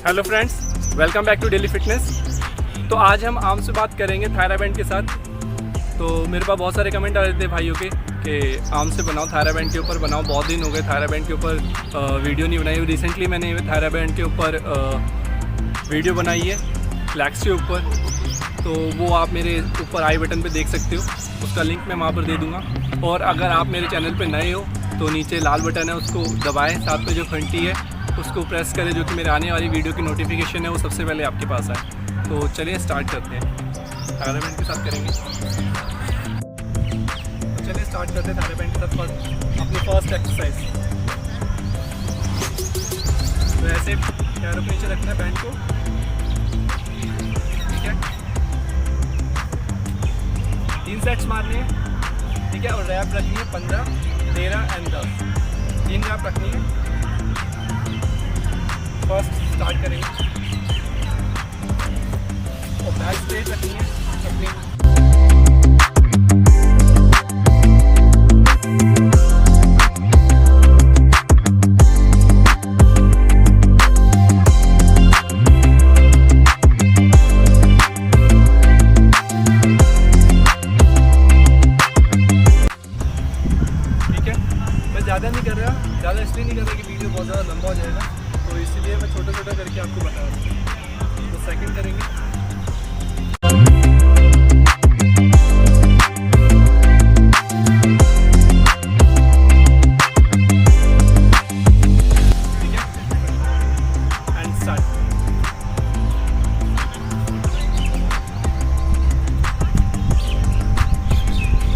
Hello friends, welcome back to daily fitness. तो आज हम आर्म से बात करेंगे थायराबैंड के साथ। तो मेरे पास बहुत सारे कमेंट आ रहे थे भाइयों के कि आर्म से बनाओ, थायराबैंड के ऊपर बनाओ। बहुत दिन हो गए थायराबैंड के ऊपर वीडियो नहीं बनाई। रिसेंटली मैंने थायराबैंड के ऊपर वीडियो बनाई है, फ्लैक्स के ऊपर। तो वो आप मेरे ऊपर आई बटन पे देख सकते हो, उसका लिंक मैं वहाँ पर दे दूँगा। और अगर आप मेरे चैनल पे नए हो तो नीचे लाल बटन है, उसको दबाएं, साथ में जो घंटी है उसको प्रेस करें, जो कि मेरे आने वाली वीडियो की नोटिफिकेशन है वो सबसे पहले आपके पास आए। तो चलिए स्टार्ट करते हैं, थायराबैंड के साथ करेंगे। तो चलिए स्टार्ट करते हैं थायराबैंड के साथ। अपनी फर्स्ट एक्सरसाइज, तो ऐसे पैरों के नीचे रखना है बैंड को, ठीक है। 3 सेट्स मारने हैं, ठीक है। और रैप रखनी है 15, 13 एंड 10। 3 रैप रखनी है। फर्स्ट स्टार्ट करेंगे और बैक स्ट्रेट रखनी है अपनी। ठीक है, मैं ज़्यादा नहीं कर रहा, ज़्यादा इसलिए नहीं कर रहा कि वीडियो बहुत ज़्यादा लंबा हो जाएगा, तो इसलिए मैं छोटा छोटा करके आपको बता रहा हूँ। तो सेकंड करेंगे, ठीक है। And start.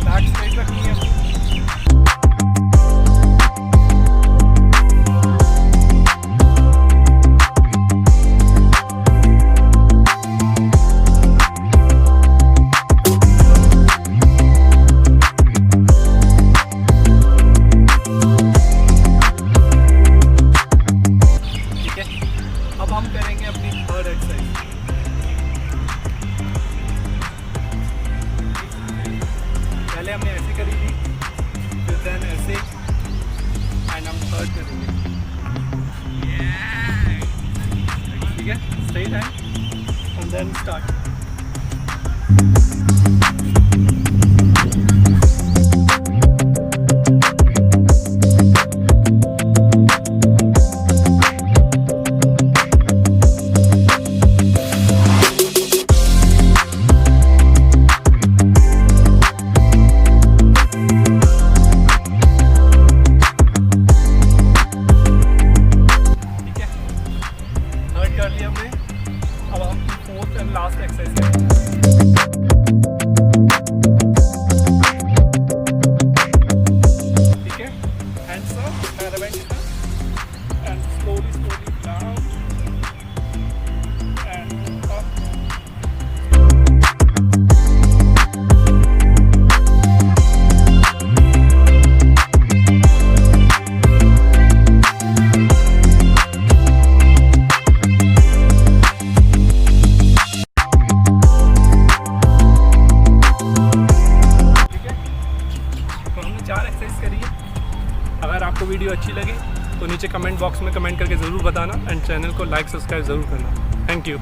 बैक स्ट्रेट रखनी है। अब हम करेंगे अपनी थर्ड एक्सरसाइज। पहले हमने ऐसे करी थी, फिर देन ऐसे, एंड हम थर्ड करेंगे, ठीक है। Straight hand and then start. कर लिया हमने। अब हम फोर्थ एंड लास्ट एक्सरसाइज करेंगे, ठीक है। हैंड्स अप, थायराबैंड के साथ, and slowly slowly down and up. अगर आपको वीडियो अच्छी लगे तो नीचे कमेंट बॉक्स में कमेंट करके ज़रूर बताना, एंड चैनल को लाइक सब्सक्राइब ज़रूर करना। Thank you.